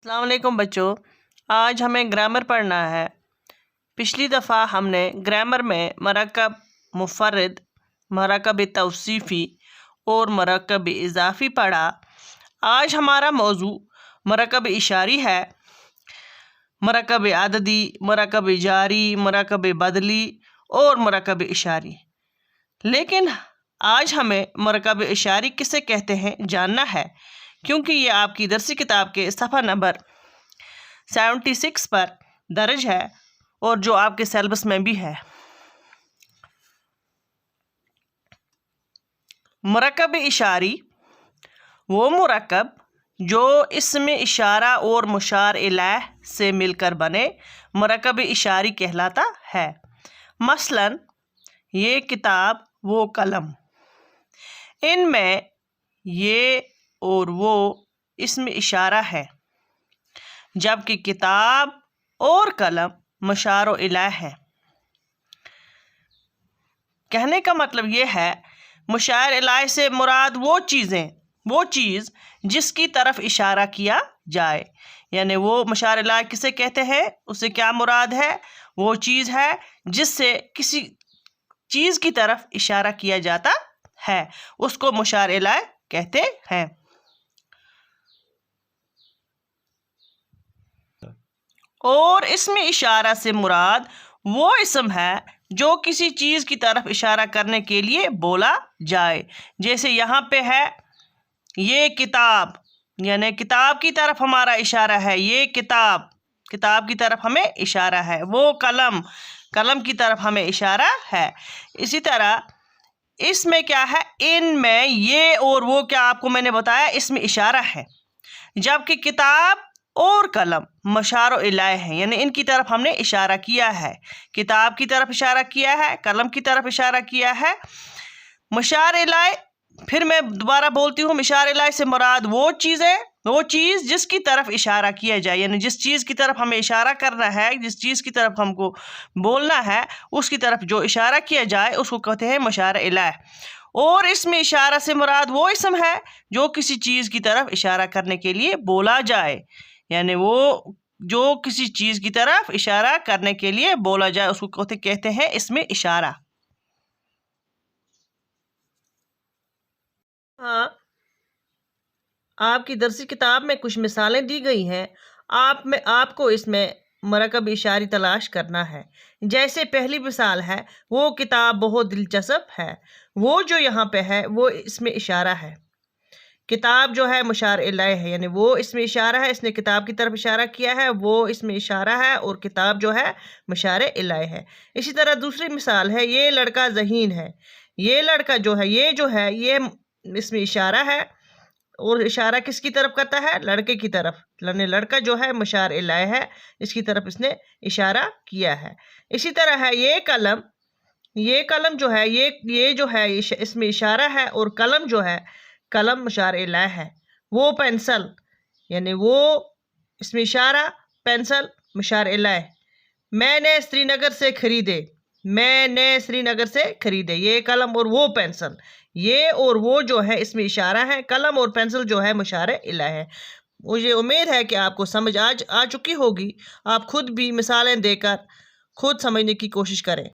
अस्सलाम वालेकुम बच्चों, आज हमें ग्रामर पढ़ना है। पिछली दफ़ा हमने ग्रामर में मरकब मुफ़र्रद, मरकब तौसीफ़ी और मरकब इज़ाफ़ी पढ़ा। आज हमारा मौजू मरकब इशारी है। मरकब अददी, मरकब जारी, मरकब बदली और मरकब इशारी। लेकिन आज हमें मरकब इशारी किसे कहते हैं जानना है, क्योंकि ये आपकी दरसी किताब के सफ़ा नंबर 76 पर दर्ज है और जो आपके सिलेबस में भी है। मरकब इशारी वो मरकब जो इसम इशारा और मुशार इलैह से मिलकर बने मरकब इशारी कहलाता है। मसलन ये किताब वो कलम, इनमें ये और वो इसम इशारा है, जबकि किताब और कलम मुशार इलैह है। कहने का मतलब ये है, मुशार इलैह से मुराद वो चीज़ जिसकी तरफ इशारा किया जाए। यानी वो मुशार इलैह किसे कहते हैं, उससे क्या मुराद है? वो चीज़ है जिससे किसी चीज़ की तरफ इशारा किया जाता है, उसको मुशार इलैह कहते हैं। और इसमें इशारा से मुराद वो इसम है जो किसी चीज़ की तरफ इशारा करने के लिए बोला जाए। जैसे यहाँ पे है ये किताब, यानी किताब की तरफ हमारा इशारा है। ये किताब की तरफ हमें इशारा है। वो कलम की तरफ हमें इशारा है। इसी तरह इसमें क्या है, इनमें ये और वो क्या आपको मैंने बताया, इसमें इशारा है, जबकि किताब और कलम मुशार इलैह है, यानी इनकी तरफ हमने इशारा किया है। किताब की तरफ इशारा किया है, कलम की तरफ इशारा किया है। मुशार इलैह, फिर मैं दोबारा बोलती हूँ, मुशार इलैह से मुराद वो चीज़ जिसकी तरफ इशारा किया जाए, यानी जिस चीज़ की तरफ हमें इशारा करना है, जिस चीज़ की तरफ हमको बोलना है, उसकी तरफ जो इशारा किया जाए उसको कहते हैं मुशार इलैह। और इसमें इशारा से मुराद वो इसम है जो किसी चीज़ की तरफ इशारा करने के लिए बोला जाए, यानी वो जो किसी चीज़ की तरफ इशारा करने के लिए बोला जाए उसको कहते हैं इसमें इशारा। हाँ, आपकी दरसी किताब में कुछ मिसालें दी गई हैं। आपको इसमें मरकब इशारी तलाश करना है। जैसे पहली मिसाल है, वो किताब बहुत दिलचस्प है। वो जो यहाँ पे है वो इसमें इशारा है। किताब जो है मुशार इलैह है, यानी वो इसमें इशारा है, इसने किताब की तरफ इशारा किया है, वो इसमें इशारा है और किताब जो है मुशार इलैह है। इसी तरह दूसरी मिसाल है, ये लड़का ज़हीन है। ये लड़का जो है ये इसमें इशारा है और इशारा किसकी तरफ करता है? लड़के की तरफ। लड़का जो है मुशार इलैह है, इसकी तरफ इसने इशारा किया है। इसी तरह है ये कलम जो है ये जो है इसमें इशारा है और कलम जो है कलम मुशार इलैह है। वो पेंसिल, यानी वो इसमें इशारा, पेंसिल मुशार इलैह। मैंने श्रीनगर से खरीदे, ये कलम और वो पेंसिल, ये और वो जो है इसमें इशारा है। कलम और पेंसिल जो है मुशार इलैह है। मुझे उम्मीद है कि आपको समझ आ चुकी होगी। आप खुद भी मिसालें देकर खुद समझने की कोशिश करें।